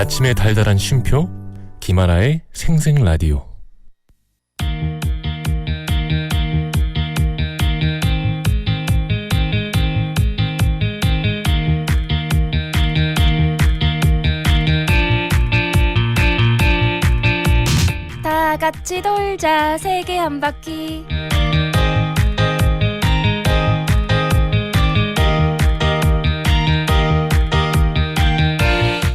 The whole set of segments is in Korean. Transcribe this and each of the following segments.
아침의 달달한 쉼표 김하나의 생생라디오. 다 같이 돌자 세계 한 바퀴.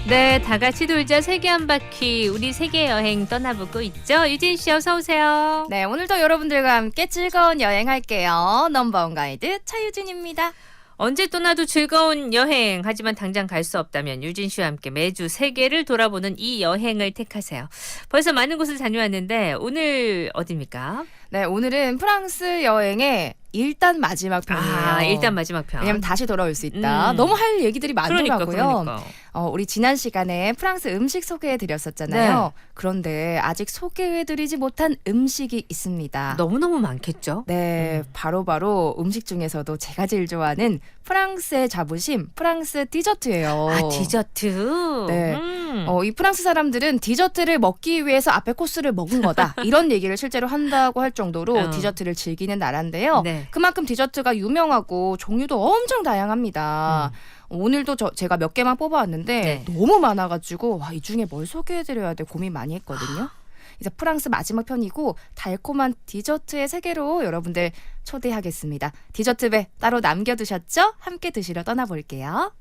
네, 다 같이 돌자 세계 한 바퀴. 우리 세계 여행 떠나보고 있죠. 유진 씨 어서 오세요. 네, 오늘도 여러분들과 함께 즐거운 여행할게요. 넘버원 가이드 차유진입니다. 언제 떠나도 즐거운 여행. 하지만 당장 갈 수 없다면 유진 씨와 함께 매주 세계를 돌아보는 이 여행을 택하세요. 벌써 많은 곳을 다녀왔는데 오늘 어디입니까? 네, 오늘은 프랑스 여행의 일단 마지막 편이에요. 일단 마지막 편. 왜냐면 다시 돌아올 수 있다. 너무 할 얘기들이 많더라고요. 그러니까. 우리 지난 시간에 프랑스 음식 소개해드렸었잖아요. 네. 그런데 아직 소개해드리지 못한 음식이 있습니다. 너무너무 많겠죠? 네, 바로 음식 중에서도 제가 제일 좋아하는 프랑스의 자부심, 프랑스 디저트예요. 아, 디저트. 네. 이 프랑스 사람들은 디저트를 먹기 위해서 앞에 코스를 먹은 거다. 이런 얘기를 실제로 한다고 할 정도로 디저트를 즐기는 나라인데요. 네. 그만큼 디저트가 유명하고 종류도 엄청 다양합니다. 오늘도 제가 몇 개만 뽑아왔는데 네. 너무 많아가지고 이 중에 뭘 소개해드려야 돼 고민 많이 했거든요. 이제 프랑스 마지막 편이고 달콤한 디저트의 세계로 여러분들 초대하겠습니다. 디저트배 따로 남겨두셨죠? 함께 드시러 떠나볼게요.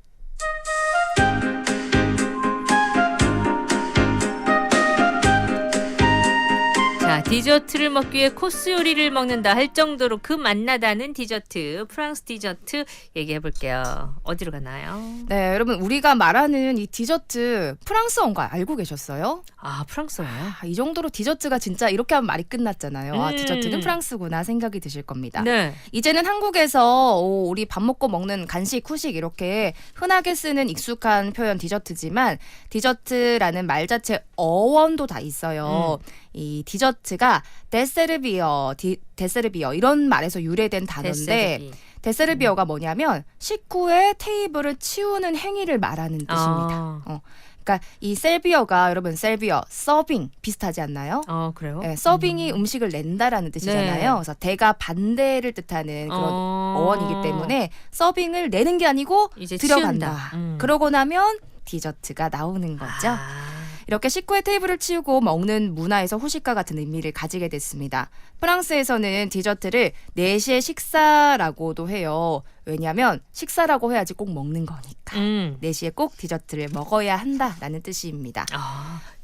자, 디저트를 먹기 위해 코스 요리를 먹는다 할 정도로 그 맛나다는 디저트, 프랑스 디저트 얘기해볼게요. 어디로 가나요? 네, 여러분 우리가 말하는 이 디저트 프랑스어인 거 알고 계셨어요? 아, 프랑스어예요? 이 정도로 디저트가 진짜 이렇게 하면 말이 끝났잖아요. 디저트는 프랑스구나 생각이 드실 겁니다. 네. 이제는 한국에서 우리 밥 먹고 먹는 간식, 후식 이렇게 흔하게 쓰는 익숙한 표현 디저트지만 디저트라는 말 자체 어원도 다 있어요. 이 디저트가 데세르비어 이런 말에서 유래된 단어인데 데세르비어가 뭐냐면 식후에 테이블을 치우는 행위를 말하는 뜻입니다. 그러니까 이 셀비어가 여러분 셀비어, 서빙 비슷하지 않나요? 그래요? 네, 서빙이 음식을 낸다라는 뜻이잖아요. 네. 그래서 대가 반대를 뜻하는 그런 어원이기 때문에 서빙을 내는 게 아니고 이제 들어간다. 치운다. 그러고 나면 디저트가 나오는 거죠. 이렇게 식후에 테이블을 치우고 먹는 문화에서 후식과 같은 의미를 가지게 됐습니다. 프랑스에서는 디저트를 4시의 식사라고도 해요. 왜냐하면 식사라고 해야지 꼭 먹는 거니까. 4시에 꼭 디저트를 먹어야 한다라는 뜻입니다.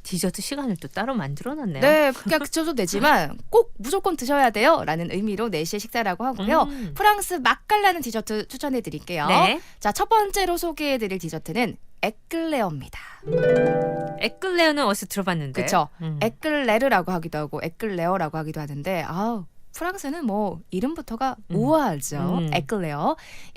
디저트 시간을 또 따로 만들어놨네요. 네, 그냥 그쳐도 되지만 꼭 무조건 드셔야 돼요 라는 의미로 4시에 식사라고 하고요. 프랑스 맛깔나는 디저트 추천해드릴게요. 네. 자, 첫 번째로 소개해드릴 디저트는 에클레어입니다. 에클레어는 어디서 들어봤는데. 그렇죠. 에클레르라고 하기도 하고 에클레어라고 하기도 하는데 프랑스는 뭐 이름부터가 우아하죠.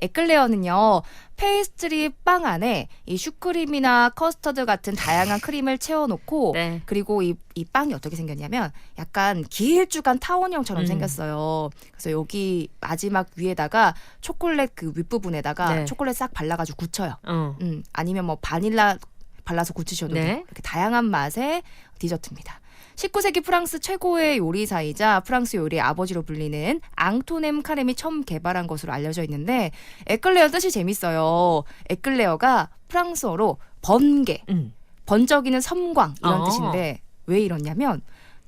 에클레어는요. 페이스트리 빵 안에 이 슈크림이나 커스터드 같은 다양한 크림을 채워놓고 네. 그리고 이 빵이 어떻게 생겼냐면 약간 길쭉한 타원형처럼 생겼어요. 그래서 여기 마지막 위에다가 초콜릿 그 윗부분에다가 네. 초콜릿 싹 발라가지고 굳혀요. 어. 아니면 뭐 바닐라 발라서 굳히셔도 네. 돼요. 이렇게 다양한 맛의 디저트입니다. 19세기 프랑스 최고의 요리사이자 프랑스 요리의 아버지로 불리는 앙토넴 카렘이 처음 개발한 것으로 알려져 있는데 에클레어 뜻이 재밌어요. 에클레어가 프랑스어로 번개, 번쩍이는 섬광 이런 뜻인데 왜 이러냐면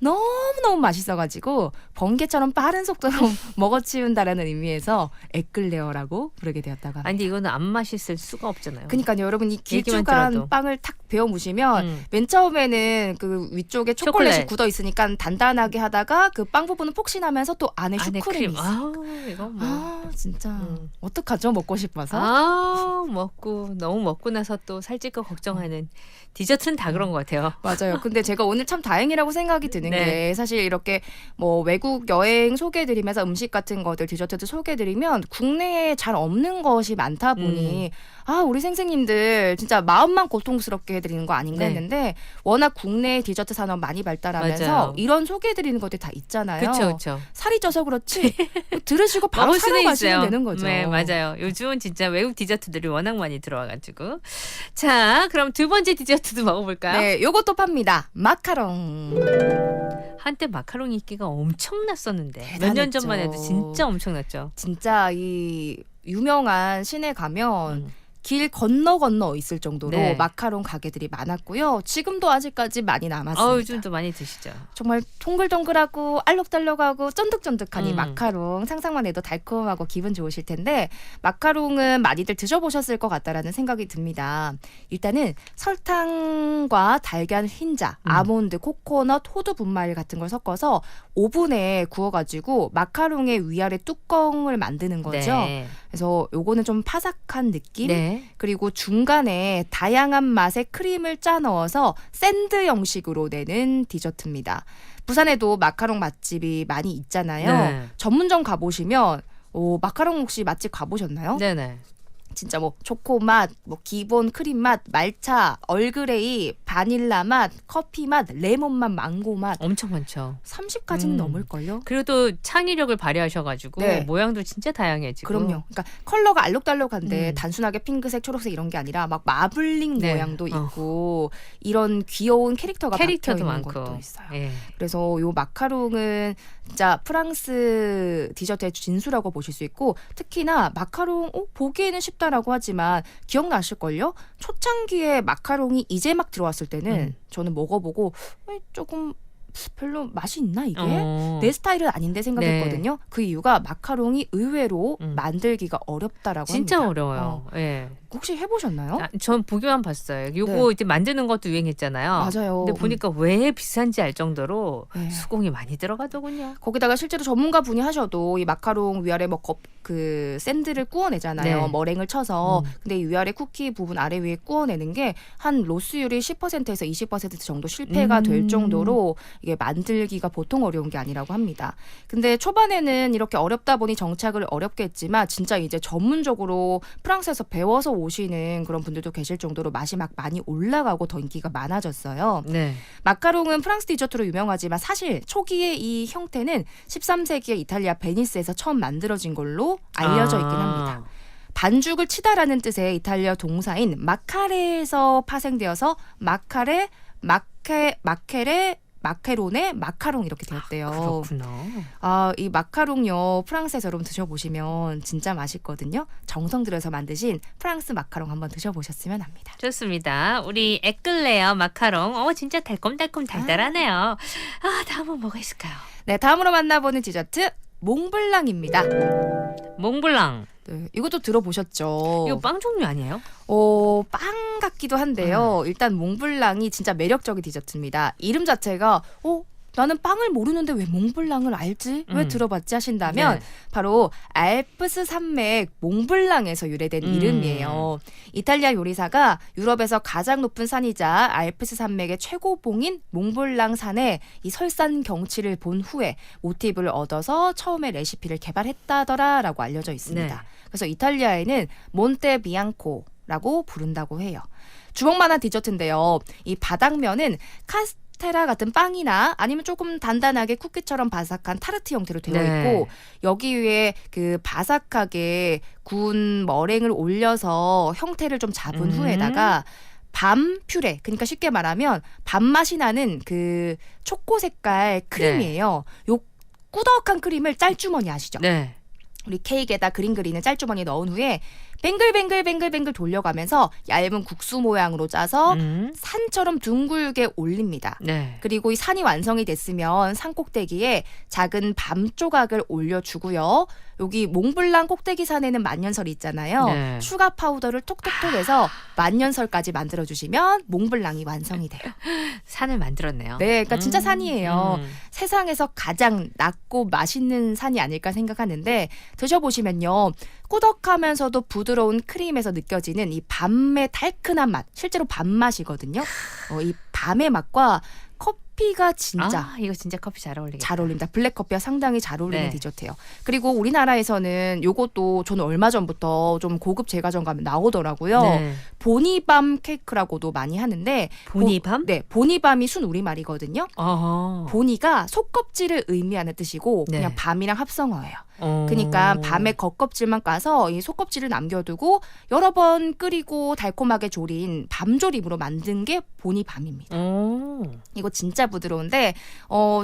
너무너무 맛있어가지고 번개처럼 빠른 속도로 먹어치운다라는 의미에서 에클레어라고 부르게 되었다고 합니다. 아니 근데 이거는 안 맛있을 수가 없잖아요. 그러니까요, 여러분 이 얘기만 길쭉한 들어도. 빵을 탁 베어 무시면 맨 처음에는 그 위쪽에 초콜릿이 초콜릿. 굳어 있으니까 단단하게 하다가 그 빵 부분은 폭신하면서 또 안에 슈크림이 있어. 이거 뭐. 진짜 어떡하죠? 먹고 싶어서. 너무 먹고 나서 또 살찔까 걱정하는 디저트는 다 그런 것 같아요. 맞아요. 근데 제가 오늘 참 다행이라고 생각이 드는 네. 게 사실 이렇게 뭐 외국 여행 소개해드리면서 음식 같은 것들 디저트도 소개해드리면 국내에 잘 없는 것이 많다 보니 아 우리 선생님들 진짜 마음만 고통스럽게 해드리는 거 아닌가 네. 했는데 워낙 국내 디저트 산업 많이 발달하면서 맞아요. 이런 소개해드리는 것들 다 있잖아요. 그렇죠. 살이 쪄서 그렇지 들으시고 바로 먹을 사러 수는 가시면 있어요. 되는 거죠. 네, 맞아요. 요즘은 진짜 외국 디저트들이 워낙 많이 들어와가지고. 자, 그럼 두 번째 디저트도 먹어볼까요? 네, 요것도 팝니다. 마카롱. 한때 마카롱 인기가 엄청났었는데 몇 년 전만 해도 진짜 엄청났죠. 진짜 이 유명한 시내 가면 길 건너 있을 정도로 네. 마카롱 가게들이 많았고요. 지금도 아직까지 많이 남았습니다. 요즘도 많이 드시죠. 정말 동글동글하고 알록달록하고 쫀득쫀득한 이 음. 마카롱 상상만 해도 달콤하고 기분 좋으실 텐데 마카롱은 많이들 드셔보셨을 것 같다라는 생각이 듭니다. 일단은 설탕과 달걀 흰자, 아몬드, 코코넛, 호두 분말 같은 걸 섞어서 오븐에 구워가지고 마카롱의 위아래 뚜껑을 만드는 거죠. 네. 그래서 요거는 좀 파삭한 느낌? 네. 그리고 중간에 다양한 맛의 크림을 짜 넣어서 샌드 형식으로 내는 디저트입니다. 부산에도 마카롱 맛집이 많이 있잖아요. 네. 전문점 가보시면 마카롱 혹시 맛집 가보셨나요? 네네. 진짜 뭐 초코 맛, 뭐 기본 크림 맛, 말차, 얼그레이, 바닐라 맛, 커피 맛, 레몬 맛, 망고 맛 엄청 많죠. 30가지는 넘을걸요? 그리고 또 창의력을 발휘하셔가지고 네. 모양도 진짜 다양해지고. 그럼요. 그러니까 컬러가 알록달록한데 음. 단순하게 핑크색, 초록색 이런 게 아니라 막 마블링 네. 모양도 있고 이런 귀여운 캐릭터가 박혀 캐릭터도 있는 많고. 것도 있어요. 예. 그래서 요 마카롱은 진짜 프랑스 디저트의 진수라고 보실 수 있고 특히나 마카롱 보기에는 쉽다라고 하지만 기억나실걸요? 초창기에 마카롱이 이제 막 들어왔을 때는 저는 먹어보고 조금 별로 맛이 있나 이게? 내 스타일은 아닌데 생각했거든요. 그 이유가 마카롱이 의외로 만들기가 어렵다라고 진짜 합니다. 어려워요. 예. 혹시 해보셨나요? 전 보기만 봤어요. 요거 네. 이제 만드는 것도 유행했잖아요. 맞아요. 근데 보니까 왜 비싼지 알 정도로 네. 수공이 많이 들어가더군요. 거기다가 실제로 전문가 분이 하셔도 이 마카롱 위아래 뭐 그 샌드를 구워내잖아요. 네. 머랭을 쳐서. 근데 이 위아래 쿠키 부분 아래 위에 구워내는 게 한 로스율이 10%에서 20% 정도 실패가 될 정도로 이게 만들기가 보통 어려운 게 아니라고 합니다. 근데 초반에는 이렇게 어렵다 보니 정착을 어렵게 했지만 진짜 이제 전문적으로 프랑스에서 배워서 오시는 그런 분들도 계실 정도로 맛이 막 많이 올라가고 더 인기가 많아졌어요. 네. 마카롱은 프랑스 디저트로 유명하지만 사실 초기의 이 형태는 13세기에 이탈리아 베니스에서 처음 만들어진 걸로 알려져 있긴 합니다. 반죽을 치다라는 뜻의 이탈리아 동사인 마카레에서 파생되어서 마케론의 마카롱 이렇게 되었대요. 그렇구나. 이 마카롱요 프랑스에서 여러분 드셔보시면 진짜 맛있거든요. 정성 들여서 만드신 프랑스 마카롱 한번 드셔보셨으면 합니다. 좋습니다. 우리 에클레어 마카롱. 진짜 달콤달콤 달달하네요. 다음은 뭐가 있을까요? 네, 다음으로 만나보는 디저트 몽블랑입니다. 몽블랑. 네, 이것도 들어보셨죠? 이거 빵 종류 아니에요? 빵 같기도 한데요. 일단 몽블랑이 진짜 매력적인 디저트입니다. 이름 자체가 나는 빵을 모르는데 왜 몽블랑을 알지? 왜 들어봤지? 하신다면 네. 바로 알프스 산맥 몽블랑에서 유래된 이름이에요. 이탈리아 요리사가 유럽에서 가장 높은 산이자 알프스 산맥의 최고봉인 몽블랑 산의 이 설산 경치를 본 후에 모티브를 얻어서 처음에 레시피를 개발했다더라라고 알려져 있습니다. 네. 그래서 이탈리아에는 몬테 비앙코라고 부른다고 해요. 주먹만한 디저트인데요. 이 바닥면은 카스테라 같은 빵이나 아니면 조금 단단하게 쿠키처럼 바삭한 타르트 형태로 되어 네. 있고 여기 위에 그 바삭하게 구운 머랭을 올려서 형태를 좀 잡은 후에다가 밤 퓨레, 그러니까 쉽게 말하면 밤맛이 나는 그 초코 색깔 크림이에요. 요 꾸덕한 크림을 짤주머니 아시죠? 네. 우리 케이크에다 그림 그리는 짤주머니에 넣은 후에 뱅글뱅글 돌려가면서 얇은 국수 모양으로 짜서 산처럼 둥글게 올립니다. 네. 그리고 이 산이 완성이 됐으면 산 꼭대기에 작은 밤 조각을 올려주고요. 여기 몽블랑 꼭대기 산에는 만년설이 있잖아요. 네. 슈가 파우더를 톡톡톡 해서 만년설까지 만들어주시면 몽블랑이 완성이 돼요. 산을 만들었네요. 네, 그러니까 진짜 산이에요. 세상에서 가장 낮고 맛있는 산이 아닐까 생각하는데 드셔보시면요. 꾸덕하면서도 부드러운 크림에서 느껴지는 이 밤의 달큰한 맛, 실제로 밤맛이거든요. 이 밤의 맛과 커피 커피가 진짜 이거 진짜 커피 잘 어울리겠다. 잘 어울립니다. 블랙 커피와 상당히 잘 어울리는 네. 디저트예요. 그리고 우리나라에서는 요것도 저는 얼마 전부터 좀 고급 제과점 가면 나오더라고요. 네. 보니밤 케이크라고도 많이 하는데 보니밤? 네, 보니밤이 순 우리말이거든요. 어허. 보니가 속껍질을 의미하는 뜻이고 네. 그냥 밤이랑 합성어예요. 어. 그러니까 밤에 겉껍질만 까서 이 속껍질을 남겨두고 여러 번 끓이고 달콤하게 조린 밤조림으로 만든 게 보니밤입니다. 오. 이거 진짜 부드러운데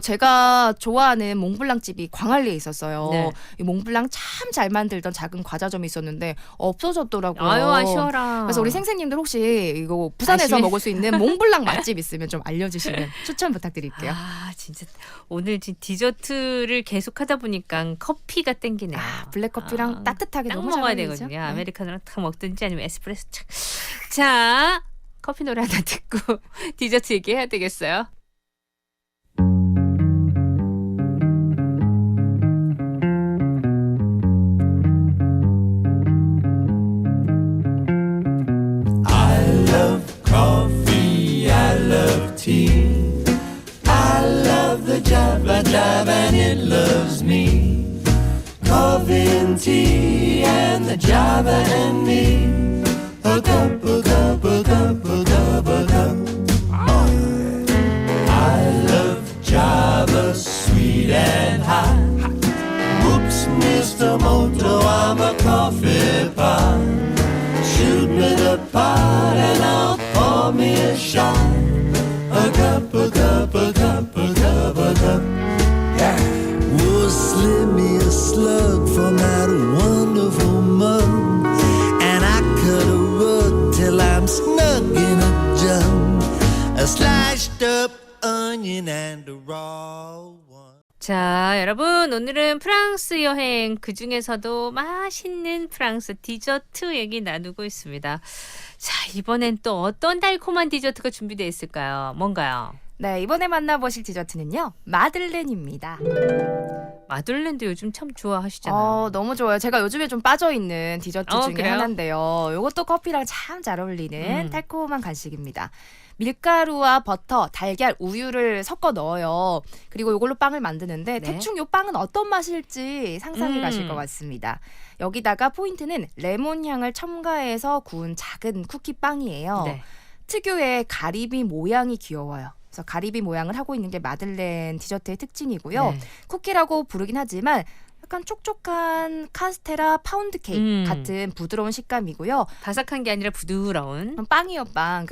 제가 좋아하는 몽블랑 집이 광안리에 있었어요. 네. 이 몽블랑 참 잘 만들던 작은 과자점이 있었는데 없어졌더라고요. 아유 아쉬워라. 그래서 우리 생생님들 혹시 이거 부산에서 아쉬워. 먹을 수 있는 몽블랑 맛집 있으면 좀 알려주시면 추천 부탁드릴게요. 진짜 오늘 디저트를 계속 하다 보니까 커피가 땡기네. 블랙커피랑 따뜻하게 딱 너무 잘 먹어야 어울리죠? 되거든요. 네. 아메리카노랑 딱 먹든지 아니면 에스프레소. 자, 커피 노래 하나 듣고 디저트 얘기해야 되겠어요. Coffee, I love tea. I love the Java Jive and it loves me. Coffee and tea and the Java and me. A cup, a cup, a cup, a cup, a cup. I love Java, sweet and hot. Whoops, Mr. Moto, I'm a coffee pot. Shoot me the pot and I'll pour me a shot. A cup, a cup, a cup, a cup, a cup. Yeah. Would slip me a slug from that wonderful mug, and I cut a rug till I'm snug in a jug. A sliced up onion and a raw one. 자, 여러분 오늘은 프랑스 여행 그 중에서도 맛있는 프랑스 디저트 얘기 나누고 있습니다. 자, 이번엔 또 어떤 달콤한 디저트가 준비되어 있을까요? 뭔가요? 네, 이번에 만나보실 디저트는요. 마들렌입니다. 마들렌도 요즘 참 좋아하시잖아요. 너무 좋아요. 제가 요즘에 좀 빠져있는 디저트 중에 그래요? 하나인데요. 이것도 커피랑 참 잘 어울리는 달콤한 간식입니다. 밀가루와 버터, 달걀, 우유를 섞어 넣어요. 그리고 이걸로 빵을 만드는데 네. 대충 이 빵은 어떤 맛일지 상상이 가실 것 같습니다. 여기다가 포인트는 레몬 향을 첨가해서 구운 작은 쿠키빵이에요. 네. 특유의 가리비 모양이 귀여워요. 그래서 가리비 모양을 하고 있는 게 마들렌 디저트의 특징이고요. 네. 쿠키라고 부르긴 하지만 약간 촉촉한 카스테라 파운드 케이크 같은 부드러운 식감이고요. 바삭한 게 아니라 부드러운. 빵이요, 빵.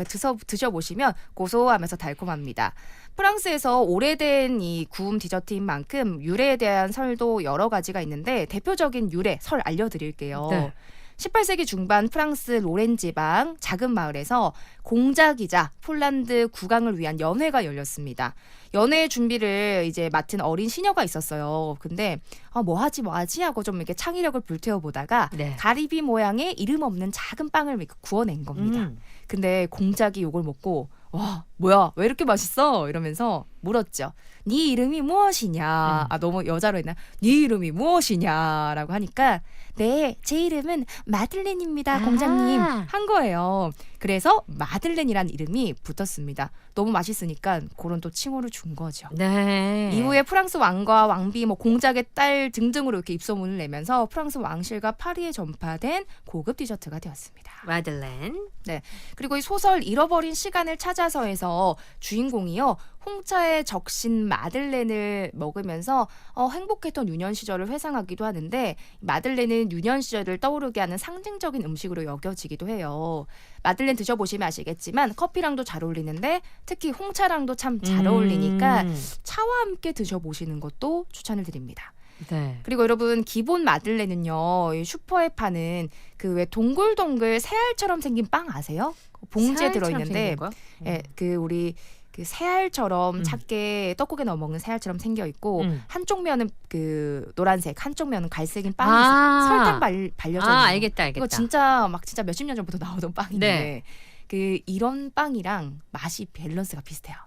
드셔보시면 고소하면서 달콤합니다. 프랑스에서 오래된 이 구움 디저트인 만큼 유래에 대한 설도 여러 가지가 있는데 대표적인 유래, 설 알려드릴게요. 네. 18세기 중반 프랑스 로렌 지방 작은 마을에서 공자기자 폴란드 국왕을 위한 연회가 열렸습니다. 연회 준비를 이제 맡은 어린 시녀가 있었어요. 근데 뭐 하지 하고 좀 이렇게 창의력을 불태워 보다가 네. 가리비 모양의 이름 없는 작은 빵을 이렇게 구워낸 겁니다. 근데 공작이 이걸 먹고 와, 뭐야, 왜 이렇게 맛있어? 이러면서 물었죠. 네 이름이 무엇이냐? 너무 여자로 했나? 네 이름이 무엇이냐라고 하니까 네, 제 이름은 마들렌입니다, 공장님. 한 거예요. 그래서 마들렌이란 이름이 붙었습니다. 너무 맛있으니까 그런 또 칭호를 준 거죠. 네. 이후에 프랑스 왕과 왕비, 공작의 딸 등등으로 이렇게 입소문을 내면서 프랑스 왕실과 파리에 전파된 고급 디저트가 되었습니다. 마들렌. 네. 그리고 이 소설 잃어버린 시간을 찾아서에서 주인공이요. 홍차에 적신 마들렌을 먹으면서 행복했던 유년 시절을 회상하기도 하는데 마들렌은 유년 시절을 떠오르게 하는 상징적인 음식으로 여겨지기도 해요. 마들렌 드셔보시면 아시겠지만 커피랑도 잘 어울리는데 특히 홍차랑도 참 잘 어울리니까 차와 함께 드셔보시는 것도 추천을 드립니다. 네. 그리고 여러분 기본 마들렌은요. 이 슈퍼에 파는 그 왜 동글동글 새알처럼 생긴 빵 아세요? 봉지에 들어있는데 예, 그 우리 그 새알처럼 작게 떡국에 넣어 먹는 새알처럼 생겨 있고 한쪽 면은 그 노란색, 한쪽 면은 갈색인 빵이 설탕 발려져 있는. 알겠다. 이거 진짜 몇십 년 전부터 나오던 빵인데 네. 그 이런 빵이랑 맛이 밸런스가 비슷해요.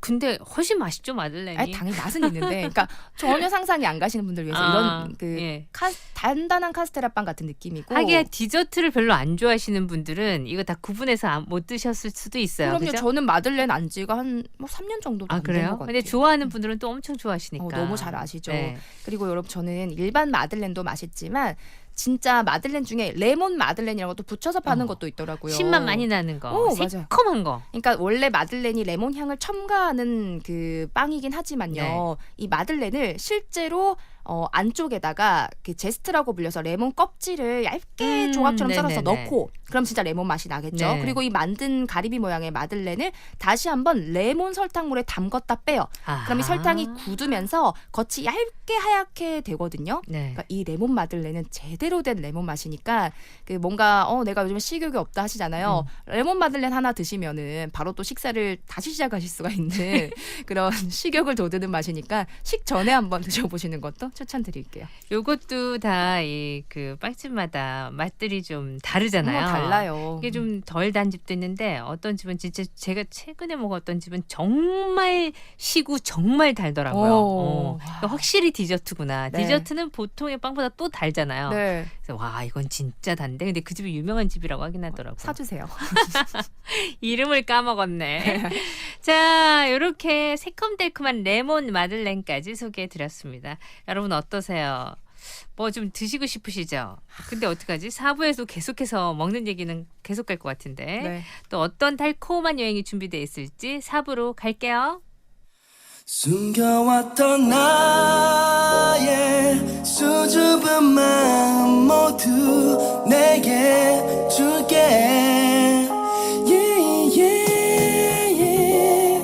근데 훨씬 맛있죠 마들렌이. 아니, 당연히 맛은 있는데, 그러니까 전혀 상상이 안 가시는 분들 위해서 이런 예. 단단한 카스테라 빵 같은 느낌이고. 하기야 디저트를 별로 안 좋아하시는 분들은 이거 다 구분해서 못 드셨을 수도 있어요. 그럼요. 그죠? 저는 마들렌 안 지가 한 3년 정도 안 된 그래요? 것 같아요. 근데 좋아하는 분들은 또 엄청 좋아하시니까. 너무 잘 아시죠. 네. 그리고 여러분 저는 일반 마들렌도 맛있지만 진짜 마들렌 중에 레몬 마들렌이라고 또 붙여서 파는 것도 있더라고요. 신맛 많이 나는 거, 맞아요. 새콤한 거. 그러니까 원래 마들렌이 레몬 향을 첨가하는 그 빵이긴 하지만요. 네. 이 마들렌을 실제로 안쪽에다가 그 제스트라고 불려서 레몬 껍질을 얇게 조각처럼 썰어서 네네네. 넣고 그럼 진짜 레몬 맛이 나겠죠. 네. 그리고 이 만든 가리비 모양의 마들렌을 다시 한번 레몬 설탕물에 담궜다 빼요. 그럼 이 설탕이 굳으면서 겉이 얇게 하얗게 되거든요. 네. 그러니까 이 레몬 마들렌은 제대로 된 레몬 맛이니까 그 뭔가 내가 요즘 식욕이 없다 하시잖아요. 레몬 마들렌 하나 드시면은 바로 또 식사를 다시 시작하실 수가 있는 그런 식욕을 돋우는 맛이니까 식전에 한번 드셔보시는 것도 추천드릴게요. 요것도 다 이 그 빵집마다 맛들이 좀 다르잖아요. 달라요. 이게 좀 덜 단 집도 있는데 어떤 집은 진짜 제가 최근에 먹었던 집은 정말 시고 정말 달더라고요. 오. 그러니까 확실히 디저트구나. 네. 디저트는 보통의 빵보다 또 달잖아요. 네, 그래서 와 이건 진짜 단데 근데 그 집이 유명한 집이라고 하긴 하더라고요. 사주세요. 이름을 까먹었네. 자, 이렇게 새콤달콤한 레몬 마들렌까지 소개해드렸습니다. 여러분 어떠세요? 뭐 좀 드시고 싶으시죠? 근데 어떡하지? 4부에서 계속해서 먹는 얘기는 계속 갈 것 같은데 네. 또 어떤 달콤한 여행이 준비되어 있을지 4부로 갈게요. 숨겨왔던 나의 수줍은 마음 모두 내게 줄게 yeah, yeah, yeah.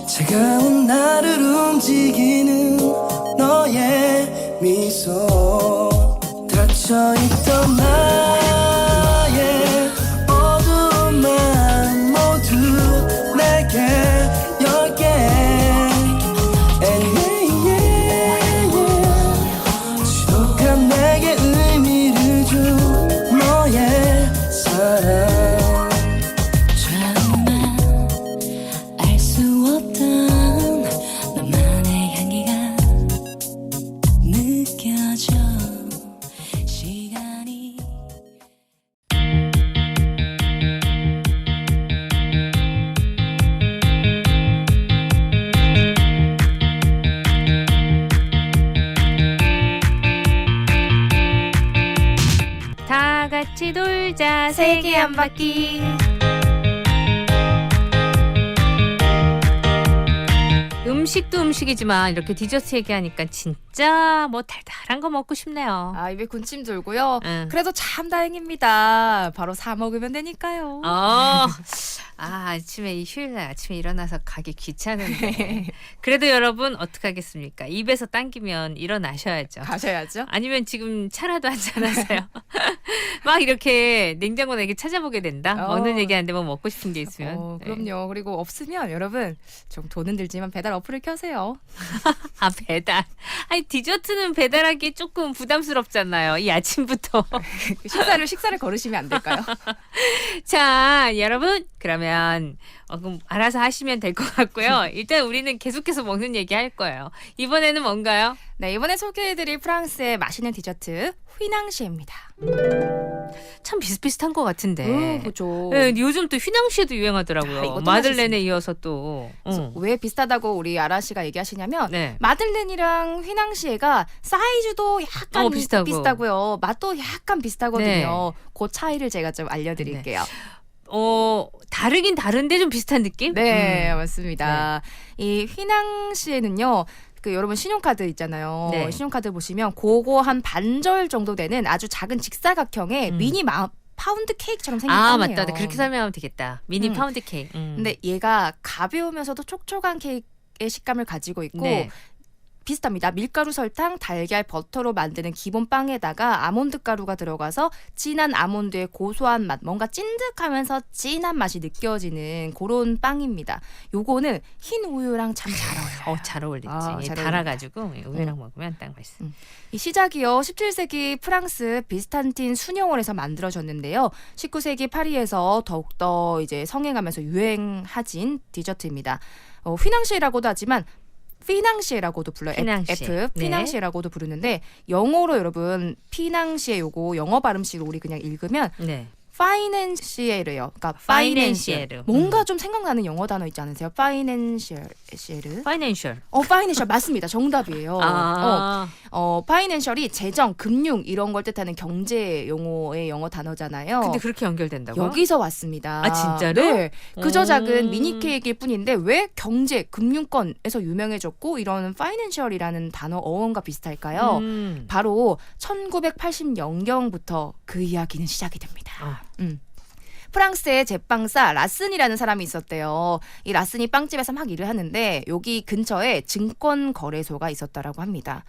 차가운 나를 움직이는 너의 미소 닫혀있던 나의 어두운 마음 모두 내게 열게 지독한 내게 의미를 준 너의 사랑 처음만 알 수 없던 너만의 향기가 느껴져 시간이 다 같이 돌자 세계 한 바퀴. 음식도 음식이지만 이렇게 디저트 얘기하니까 진짜 뭐 달달한 거 먹고 싶네요. 입에 군침 돌고요. 응. 그래도 참 다행입니다. 바로 사 먹으면 되니까요. 아침에 이 휴일날 아침에 일어나서 가기 귀찮은데 그래도 여러분 어떡하겠습니까? 입에서 당기면 일어나셔야죠. 가셔야죠. 아니면 지금 차라도 한잔 하세요. 막 이렇게 냉장고나 이렇게 찾아보게 된다. 먹는 얘기하는데 뭐 먹고 싶은 게 있으면. 네. 그럼요. 그리고 없으면 여러분 좀 돈은 들지만 배달 어플을 켜세요. 배달. 아니 디저트는 배달하기 조금 부담스럽잖아요. 이 아침부터. 식사를 거르시면 안 될까요? 자, 여러분 그러면 그럼 알아서 하시면 될 것 같고요. 일단 우리는 계속해서 먹는 얘기 할 거예요. 이번에는 뭔가요? 네, 이번에 소개해드릴 프랑스의 맛있는 디저트 휘낭시에입니다. 참 비슷비슷한 것 같은데. 그렇죠. 네, 요즘 또 휘낭시에도 유행하더라고요. 이것도 마들렌에 이어서 또. 왜 비슷하다고 우리 아라 씨가 얘기하시냐면 네. 마들렌이랑 휘낭시에가 사이즈도 약간 비슷하고요. 맛도 약간 비슷하거든요. 네. 그 차이를 제가 좀 알려드릴게요. 다르긴 다른데 좀 비슷한 느낌? 네, 맞습니다. 이 휘낭시에는요. 여러분 신용카드 있잖아요. 네. 신용카드 보시면 그거 한 반절 정도 되는 아주 작은 직사각형의 미니 파운드 케이크처럼 생긴 빵이에요. 맞다. 그렇게 설명하면 되겠다. 미니 파운드 케이크. 근데 얘가 가벼우면서도 촉촉한 케이크의 식감을 가지고 있고 네. 비슷합니다. 밀가루, 설탕, 달걀, 버터로 만드는 기본 빵에다가 아몬드 가루가 들어가서 진한 아몬드의 고소한 맛, 뭔가 찐득하면서 진한 맛이 느껴지는 그런 빵입니다. 요거는 흰 우유랑 참 잘 어울려요. 잘 어울리지. 잘 달아가지고 우유랑 먹으면 딱 맛있어. 이 시작이요. 17세기 프랑스 비스탄틴 순영원에서 만들어졌는데요. 19세기 파리에서 더욱더 이제 성행하면서 유행하진 디저트입니다. 휘낭시에라고도 하지만 피낭시에라고도 불러요. 피낭시에. F 피낭시에라고도 부르는데 영어로 여러분 피낭시에 요거 영어 발음식으로 우리 그냥 읽으면 네. 파이낸시에르요. 그러니까 파이낸시에르. 뭔가 좀 생각나는 영어 단어 있지 않으세요? 파이낸시에르. 파이낸셜. 파이낸셜 맞습니다. 정답이에요. 파이낸셜이 재정, 금융 이런 걸 뜻하는 경제 용어의 영어 단어잖아요. 근데 그렇게 연결된다고? 여기서 왔습니다. 아, 진짜로? 네. 그저 작은 오. 미니 케이크일 뿐인데 왜 경제, 금융권에서 유명해졌고 이런 파이낸셜이라는 단어 어원과 비슷할까요? 바로 1980년경부터 그 이야기는 시작이 됩니다. 프랑스의 제빵사 라슨이라는 사람이 있었대요. 이 라슨이 빵집에서 막 일을 하는데 여기 근처에 증권거래소가 있었다라고 합니다.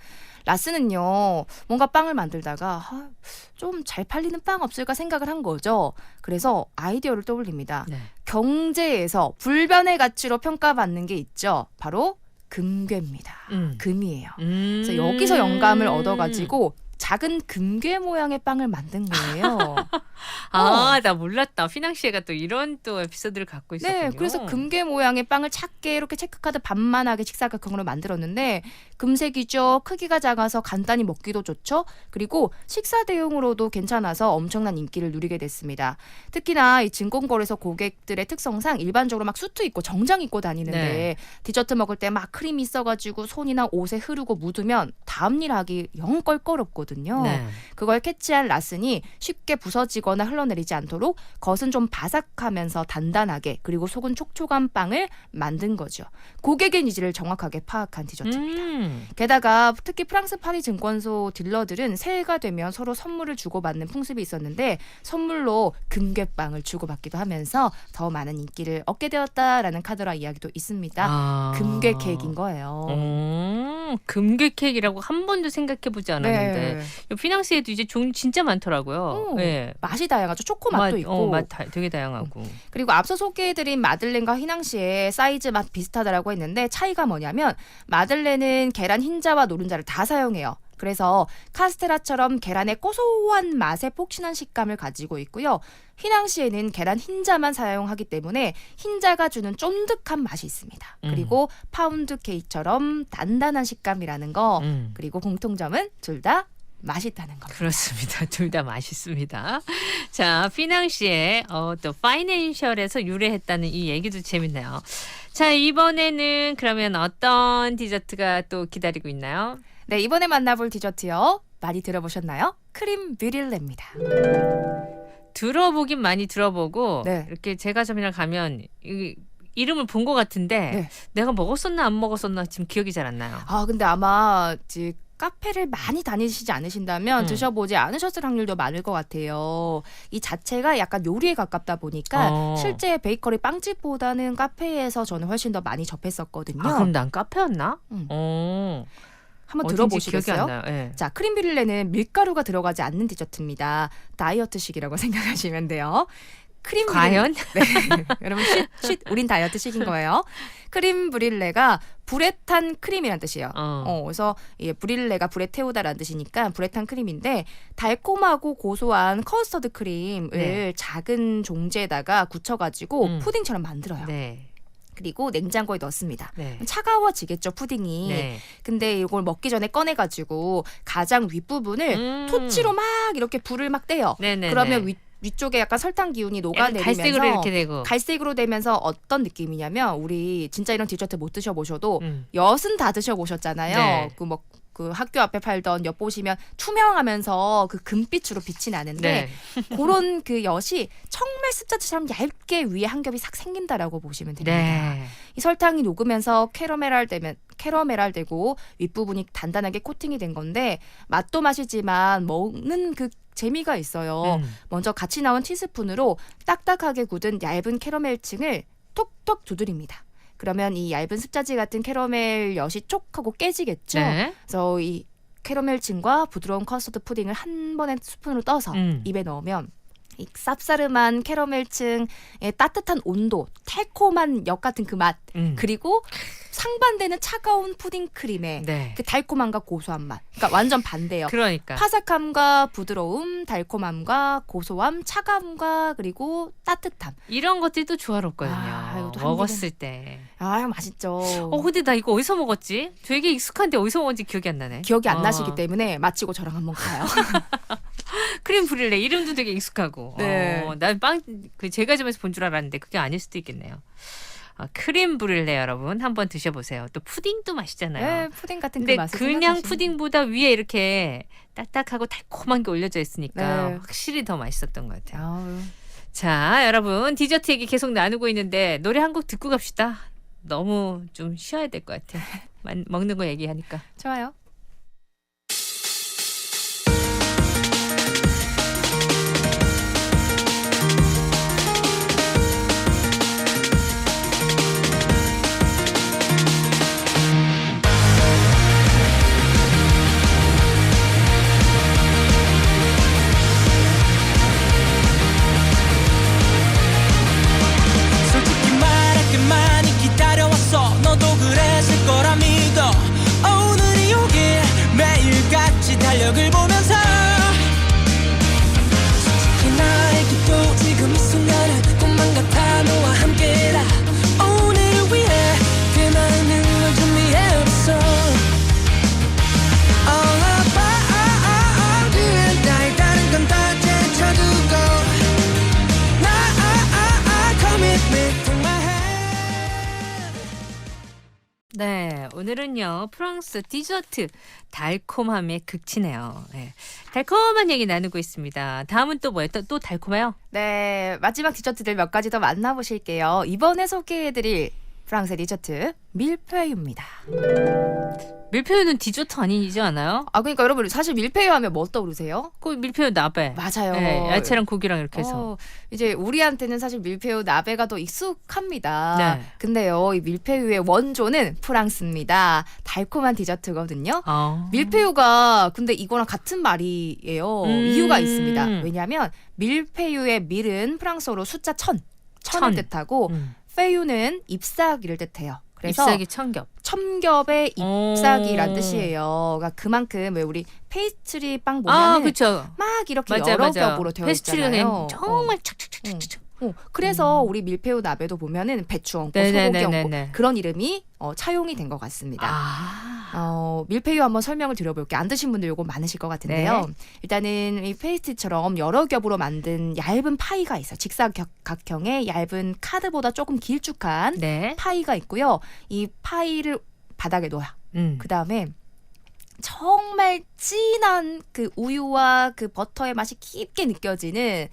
라슨은요, 뭔가 빵을 만들다가 좀 잘 팔리는 빵 없을까 생각을 한 거죠. 그래서 아이디어를 떠올립니다. 네. 경제에서 불변의 가치로 평가받는 게 있죠. 바로 금괴입니다. 금이에요. 그래서 여기서 영감을 얻어가지고 작은 금괴 모양의 빵을 만든 거예요. 나 몰랐다. 피낭시에가 또 이런 또 에피소드를 갖고 있었군요. 네, 그래서 금괴 모양의 빵을 작게 이렇게 체크카드 반만하게 직사각형으로 만들었는데 금색이죠. 크기가 작아서 간단히 먹기도 좋죠. 그리고 식사 대용으로도 괜찮아서 엄청난 인기를 누리게 됐습니다. 특히나 이 증권거래소 고객들의 특성상 일반적으로 막 수트 입고 정장 입고 다니는데 네. 디저트 먹을 때 막 크림이 있어가지고 손이나 옷에 흐르고 묻으면 다음 일 하기 영 껄끄럽거든요. 네. 그걸 캐치한 라슨이 쉽게 부서지거나 흘러내리지 않도록 겉은 좀 바삭하면서 단단하게 그리고 속은 촉촉한 빵을 만든 거죠. 고객의 니즈를 정확하게 파악한 디저트입니다. 게다가 특히 프랑스 파리 증권소 딜러들은 새해가 되면 서로 선물을 주고받는 풍습이 있었는데 선물로 금괴빵을 주고받기도 하면서 더 많은 인기를 얻게 되었다라는 카더라 이야기도 있습니다. 금괴 케이크인 거예요. 금괴 케이크라고 한 번도 생각해보지 않았는데 네. 이 피낭시에도 이제 종류 진짜 많더라고요. 네. 맛이 다양하죠. 초코맛도 있고. 맛 되게 다양하고. 그리고 앞서 소개해드린 마들렌과 휘낭시에 사이즈 맛 비슷하다라고 했는데 차이가 뭐냐면 마들렌은 계란 흰자와 노른자를 다 사용해요. 그래서 카스테라처럼 계란의 고소한 맛에 폭신한 식감을 가지고 있고요. 휘낭시에는 계란 흰자만 사용하기 때문에 흰자가 주는 쫀득한 맛이 있습니다. 그리고 파운드 케이크처럼 단단한 식감이라는 거. 그리고 공통점은 둘 다 맛있다는 겁니다. 그렇습니다. 둘 다 맛있습니다. 자, 피낭시에 또 파이낸셜에서 유래했다는 이 얘기도 재밌네요. 자, 이번에는 그러면 어떤 디저트가 또 기다리고 있나요? 네, 이번에 만나볼 디저트요. 많이 들어보셨나요? 크림 브릴레입니다. 들어보긴 많이 들어보고 네. 이렇게 제과점이나 가면 이름을 본 것 같은데 네. 내가 먹었었나 안 먹었었나 지금 기억이 잘 안 나요. 근데 아마 이제 카페를 많이 다니시지 않으신다면 드셔보지 않으셨을 확률도 많을 것 같아요. 이 자체가 약간 요리에 가깝다 보니까 실제 베이커리 빵집보다는 카페에서 저는 훨씬 더 많이 접했었거든요. 그럼 난 카페였나? 한번 어딘지 들어보시겠어요? 기억이 안 나요. 네. 자, 크림 브릴레는 밀가루가 들어가지 않는 디저트입니다. 다이어트식이라고 생각하시면 돼요. 크림 과연? 네. 여러분 쉿 우린 다이어트식인 거예요. 크림 브릴레가 불에 탄 크림이란 뜻이에요. 그래서 브릴레가 불에 태우다라는 뜻이니까 불에 탄 크림인데 달콤하고 고소한 커스터드 크림을 작은 종지에다가 굳혀가지고 푸딩처럼 만들어요. 네. 그리고 냉장고에 넣습니다. 네. 차가워지겠죠, 푸딩이. 네. 근데 이걸 먹기 전에 꺼내가지고 가장 윗부분을 토치로 막 이렇게 불을 막 떼요. 네네네. 그러면 위쪽에 약간 설탕 기운이 녹아내리면서 갈색으로 이렇게 되고. 갈색으로 되면서 어떤 느낌이냐면 우리 진짜 이런 디저트 못 드셔보셔도 엿은 다 드셔보셨잖아요. 네. 그 학교 앞에 팔던 엿 보시면 투명하면서 그 금빛으로 빛이 나는데 그런 그 엿이 정말 습자처럼 얇게 위에 한 겹이 싹 생긴다라고 보시면 됩니다. 네. 이 설탕이 녹으면서 캐러멜되고 윗부분이 단단하게 코팅이 된 건데 맛도 맛이지만 먹는 그 재미가 있어요. 먼저 같이 나온 티스푼으로 딱딱하게 굳은 얇은 캐러멜층을 톡톡 두드립니다. 그러면 이 얇은 습자지 같은 캐러멜 엿이 쪽 하고 깨지겠죠. 네. 그래서 이 캐러멜층과 부드러운 커스터드 푸딩을 한 번에 스푼으로 떠서 입에 넣으면 이 쌉싸름한 캐러멜층의 따뜻한 온도, 달콤한 엿 같은 그 맛, 그리고 상반되는 차가운 푸딩 크림의 네. 그 달콤함과 고소한 맛. 그러니까 완전 반대예요. 그러니까. 파삭함과 부드러움, 달콤함과 고소함, 차가움과 그리고 따뜻함. 이런 것들도 조화롭거든요. 아, 이것도 한 먹었을 때. 아, 맛있죠. 근데 나 이거 어디서 먹었지? 되게 익숙한데 어디서 먹었는지 기억이 안 나네. 기억이 안 나시기 때문에 마치고 저랑 한번 가요. 크림 브릴레 이름도 되게 익숙하고. 네. 난 그 제과점에서 본 줄 알았는데 그게 아닐 수도 있겠네요. 크림 브릴레 여러분 한번 드셔보세요. 또 푸딩도 맛있잖아요. 네, 푸딩 같은 그 근데 맛을 그냥 생각하시면- 푸딩보다 위에 이렇게 딱딱하고 달콤한 게 올려져 있으니까 네. 확실히 더 맛있었던 것 같아요. 아유. 자, 여러분 디저트 얘기 계속 나누고 있는데 노래 한 곡 듣고 갑시다. 너무 좀 쉬어야 될 것 같아. 먹는 거 얘기하니까. 좋아요. 솔직히 말할게 많이 기다려왔어. 너도 그랬을 거라 믿어. 오늘이 오길 매일같이 달력을 보면서 솔직히 나에게도 지금 이 순간은 꿈만 같아. 너와 함께라. 오늘을 위해 그 많은 걸 준비해왔어. All about you. 나의 다른 건 다 제쳐두고 네, 오늘은요 프랑스 디저트 달콤함의 극치네요. 네, 달콤한 얘기 나누고 있습니다. 다음은 또 뭐예요? 또 달콤해요? 네, 마지막 디저트들 몇 가지 더 만나보실게요. 이번에 소개해드릴 프랑스 디저트 밀푀유입니다. 밀푀유는 디저트 아니지 않아요? 아, 그러니까 여러분 사실 밀푀유 하면 뭐 떠오르세요? 그 밀푀유 나베. 맞아요. 네, 야채랑 고기랑 이렇게 해서. 이제 우리한테는 사실 밀푀유 나베가 더 익숙합니다. 네. 근데요, 이 밀푀유의 원조는 프랑스입니다. 달콤한 디저트거든요. 밀푀유가 근데 이거랑 같은 말이에요. 이유가 있습니다. 왜냐하면 밀푀유의 밀은 프랑스어로 숫자 천을 뜻하고 페유는 잎사귀를 뜻해요. 그래서 잎사귀 청겹. 첨겹의 잎사귀란 뜻이에요. 그러니까 그만큼 왜 우리 페이스트리 빵 아, 보면은 그렇죠. 막 이렇게 맞아요, 여러 맞아요. 겹으로 되어 페스트리가 있잖아요. 정말 착착착착착. 그래서 우리 밀푀유 나베도 보면은 배추 얹고 네네네네네. 소고기 얹고 그런 이름이 차용이 된 것 같습니다. 아. 밀푀유 한번 설명을 드려볼게요. 안 드신 분들 요거 많으실 것 같은데요. 네. 일단은 이 페이스트처럼 여러 겹으로 만든 얇은 파이가 있어요. 직사각형의 얇은 카드보다 조금 길쭉한 네. 파이가 있고요. 이 파이를 바닥에 놓아요. 그 다음에 정말 진한 그 우유와 그 버터의 맛이 깊게 느껴지는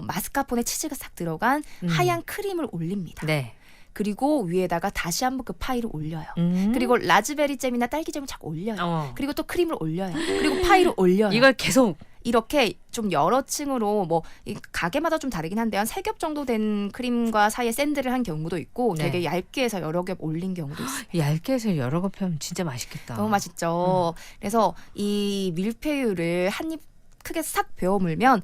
마스카포네 치즈가 싹 들어간 하얀 크림을 올립니다. 네. 그리고 위에다가 다시 한번 그 파이를 올려요. 그리고 라즈베리 잼이나 딸기 잼을 자꾸 올려요. 그리고 또 크림을 올려요. 그리고 파이를 올려요. 이걸 계속 이렇게 좀 여러 층으로 뭐 이 가게마다 좀 다르긴 한데 한 3겹 정도 된 크림과 사이에 샌드를 한 경우도 있고 네. 되게 얇게 해서 여러 겹 올린 경우도 있어요. 얇게 해서 여러 겹 하면 진짜 맛있겠다. 너무 맛있죠. 그래서 이 밀푀유를 한 입 크게 싹 베어 물면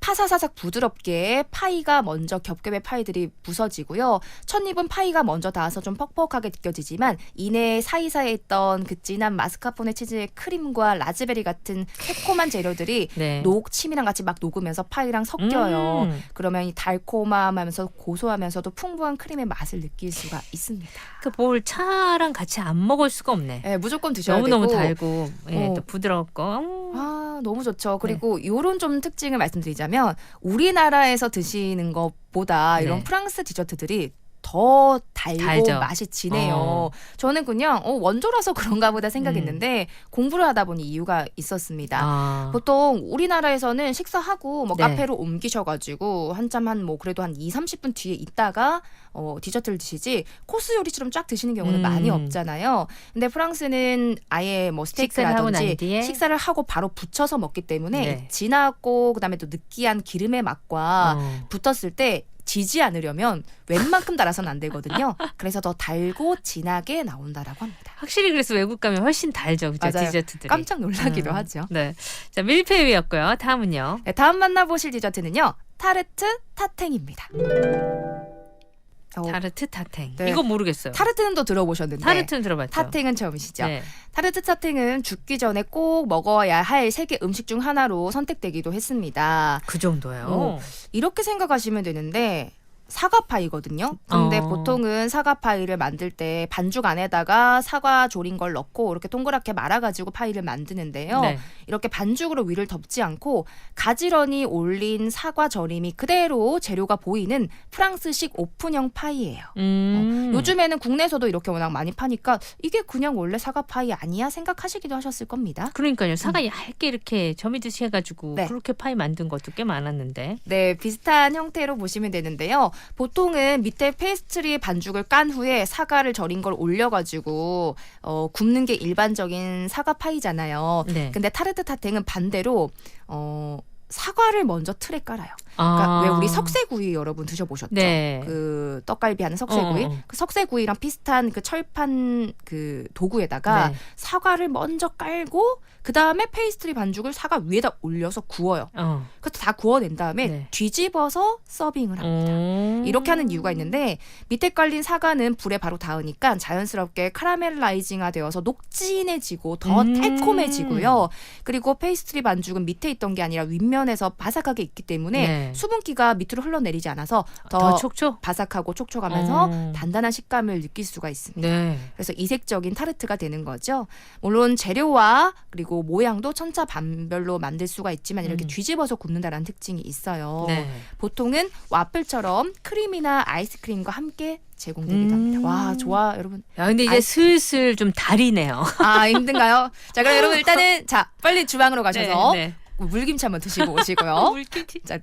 파사사삭 부드럽게 파이가 먼저 겹겹의 파이들이 부서지고요. 첫 입은 파이가 먼저 닿아서 좀 퍽퍽하게 느껴지지만 이내 사이사이에 있던 그 진한 마스카포네 치즈의 크림과 라즈베리 같은 새콤한 재료들이 네. 녹침이랑 같이 막 녹으면서 파이랑 섞여요. 그러면 이 달콤하면서 고소하면서도 풍부한 크림의 맛을 느낄 수가 있습니다. 그 뭘 차랑 같이 안 먹을 수가 없네. 네, 무조건 드셔야 너무너무 되고. 달고 예, 어. 또 부드럽고. 아, 너무 좋죠. 그리고 요런 좀 특징을 말씀드리자면 우리나라에서 드시는 것보다 이런 네. 프랑스 디저트들이 더 달고 달죠. 맛이 진해요. 저는 그냥 원조라서 그런가 보다 생각했는데 공부를 하다 보니 이유가 있었습니다. 아. 보통 우리나라에서는 식사하고 뭐 네. 카페로 옮기셔가지고 한참 뭐 그래도 한 2-30분 뒤에 있다가 디저트를 드시지 코스 요리처럼 쫙 드시는 경우는 많이 없잖아요. 근데 프랑스는 아예 뭐 식사를 하고 난 스테이크라든지 뒤에? 식사를 하고 바로 붙여서 먹기 때문에 네. 진하고 그다음에 또 느끼한 기름의 맛과 붙었을 때 지지 않으려면 웬만큼 달아서는 안 되거든요. 그래서 더 달고 진하게 나온다라고 합니다. 확실히 그래서 외국 가면 훨씬 달죠, 그죠? 맞아요. 디저트들이. 깜짝 놀라기도 하죠. 네. 자, 밀푀유였고요. 다음은요. 네, 다음 만나보실 디저트는요. 타르트 타탱입니다. 타르트 타탱. 네. 이거 모르겠어요. 타르트는 또 들어보셨는데 타르트는 들어봤죠. 타탱은 처음이시죠. 네. 타르트 타탱은 죽기 전에 꼭 먹어야 할 세계 음식 중 하나로 선택되기도 했습니다. 그 정도예요. 어. 이렇게 생각하시면 되는데 사과파이거든요. 근데 보통은 사과파이를 만들 때 반죽 안에다가 사과 졸인 걸 넣고 이렇게 동그랗게 말아가지고 파이를 만드는데요. 네. 이렇게 반죽으로 위를 덮지 않고 가지런히 올린 사과 절임이 그대로 재료가 보이는 프랑스식 오픈형 파이예요. 요즘에는 국내에서도 이렇게 워낙 많이 파니까 이게 그냥 원래 사과 파이 아니야 생각하시기도 하셨을 겁니다. 그러니까요. 사과 얇게 이렇게 점이듯이 해가지고 네. 그렇게 파이 만든 것도 꽤 많았는데. 네, 비슷한 형태로 보시면 되는데요. 보통은 밑에 페이스트리 반죽을 깐 후에 사과를 절인 걸 올려가지고 굽는 게 일반적인 사과 파이잖아요. 네. 근데 타르트 타탱은 반대로 사과를 먼저 틀에 깔아요. 그러니까 왜 우리 석쇠구이 여러분 드셔보셨죠? 네. 그 떡갈비 하는 석쇠구이. 그 석쇠구이랑 비슷한 그 철판 그 도구에다가 네. 사과를 먼저 깔고 그 다음에 페이스트리 반죽을 사과 위에다 올려서 구워요. 그래서 다 구워낸 다음에 네. 뒤집어서 서빙을 합니다. 이렇게 하는 이유가 있는데 밑에 깔린 사과는 불에 바로 닿으니까 자연스럽게 카라멜라이징화 되어서 녹진해지고 더 달콤해지고요. 그리고 페이스트리 반죽은 밑에 있던 게 아니라 윗면에서 바삭하게 있기 때문에 네. 수분기가 밑으로 흘러내리지 않아서 더 촉촉? 바삭하고 촉촉하면서 단단한 식감을 느낄 수가 있습니다. 네. 그래서 이색적인 타르트가 되는 거죠. 물론 재료와 그리고 모양도 천차만별로 만들 수가 있지만 이렇게 뒤집어서 굽는다는 특징이 있어요. 네. 보통은 와플처럼 크림이나 아이스크림과 함께 제공되기도 합니다. 와, 좋아, 여러분. 야, 근데 이제 슬슬 좀 달이네요. 아, 힘든가요? 자, 그럼 여러분 일단은 빨리 주방으로 가셔서 네. 물김치 한번 드시고 오시고요. 물김치. 자,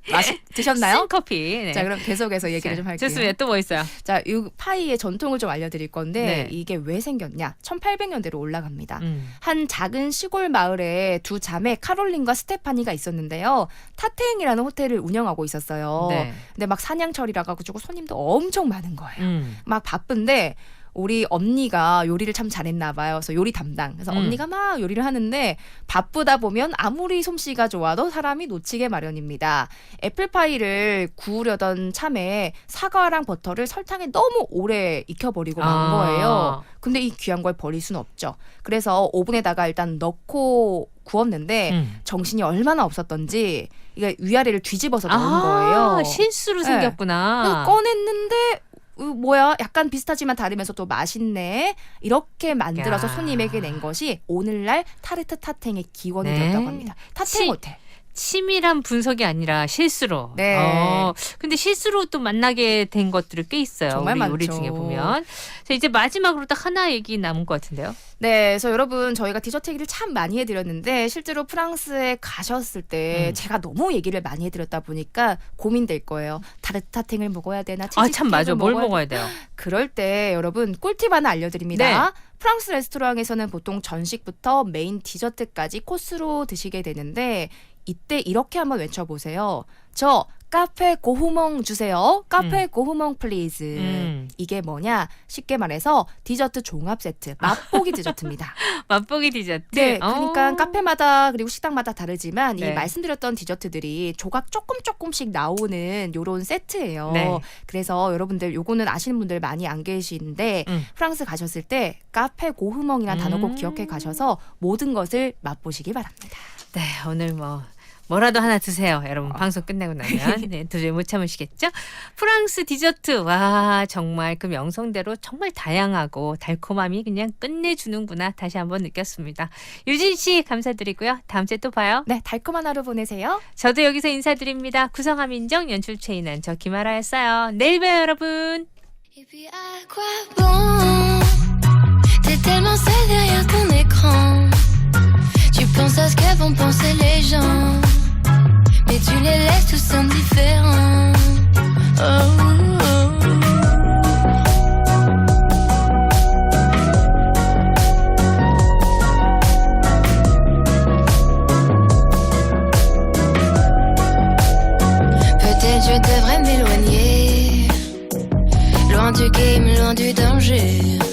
드셨나요? 생커피. 네. 자, 그럼 계속해서 얘기를 좀 할게요. 좋습니다. 또 뭐 있어요? 자, 이 파이의 전통을 좀 알려드릴 건데 네. 이게 왜 생겼냐? 1800년대로 올라갑니다. 음. 한 작은 시골 마을에 두 자매 카롤린과 스테파니가 있었는데요. 타탱이라는 호텔을 운영하고 있었어요. 네. 근데 막 사냥철이라 가지고 손님도 엄청 많은 거예요. 음. 막 바쁜데 우리 언니가 요리를 참 잘했나 봐요. 그래서 요리 담당. 그래서 언니가 막 요리를 하는데 바쁘다 보면 아무리 솜씨가 좋아도 사람이 놓치게 마련입니다. 애플파이를 구우려던 참에 사과랑 버터를 설탕에 너무 오래 익혀버리고 만 거예요. 근데 이 귀한 걸 버릴 수는 없죠. 그래서 오븐에다가 일단 넣고 구웠는데 정신이 얼마나 없었던지 이게 위아래를 뒤집어서 넣은 거예요. 실수로 네. 생겼구나. 그래서 꺼냈는데 뭐야 약간 비슷하지만 다르면서 또 맛있네 이렇게 만들어서 야. 손님에게 낸 것이 오늘날 타르트 타탱의 기원이 네. 되었다고 합니다. 타탱 호텔. 치밀한 분석이 아니라 실수로. 네. 근데 실수로 또 만나게 된 것들이 꽤 있어요. 정말 우리 많죠. 요리 중에 보면. 자, 이제 마지막으로 딱 하나 얘기 남은 것 같은데요. 네, 그래서 여러분 저희가 디저트 얘기를 참 많이 해드렸는데 실제로 프랑스에 가셨을 때 제가 너무 얘기를 많이 해드렸다 보니까 고민될 거예요. 타르트 타탱을 먹어야 되나? 아, 참 맞아. 뭘 먹어야 먹어야 돼요? 그럴 때 여러분 꿀팁 하나 알려드립니다. 프랑스 레스토랑에서는 보통 전식부터 메인 디저트까지 코스로 드시게 되는데 이때 이렇게 한번 외쳐보세요. 저 카페 고후멍 주세요. 카페 고후멍 플리즈. 이게 뭐냐? 쉽게 말해서 디저트 종합 세트, 맛보기 디저트입니다. 맛보기 디저트. 네, 그러니까 카페마다 그리고 식당마다 다르지만 네. 이 말씀드렸던 디저트들이 조각 조금씩 나오는 요런 세트예요. 네. 그래서 여러분들 요거는 아시는 분들 많이 안 계시는데 프랑스 가셨을 때 카페 고후멍이라는 단어 꼭 기억해 가셔서 모든 것을 맛보시기 바랍니다. 네, 오늘 뭐라도 하나 드세요. 여러분 방송 끝내고 나면 네, 도저히 못 참으시겠죠? 프랑스 디저트 와 정말 그 명성대로 정말 다양하고 달콤함이 그냥 끝내주는구나 다시 한번 느꼈습니다. 유진 씨 감사드리고요. 다음 주에 또 봐요. 네, 달콤한 하루 보내세요. 저도 여기서 인사드립니다. 구성함 인정 연출 최인한 저 김아라였어요. 내일 봬요 여러분. Et puis à quoi bon? T'es tellement seul derrière ton écran. Tu penses à ce que vont penser les gens, mais tu les laisses tous indifférents. Oh, oh. Peut-être je devrais m'éloigner loin du danger.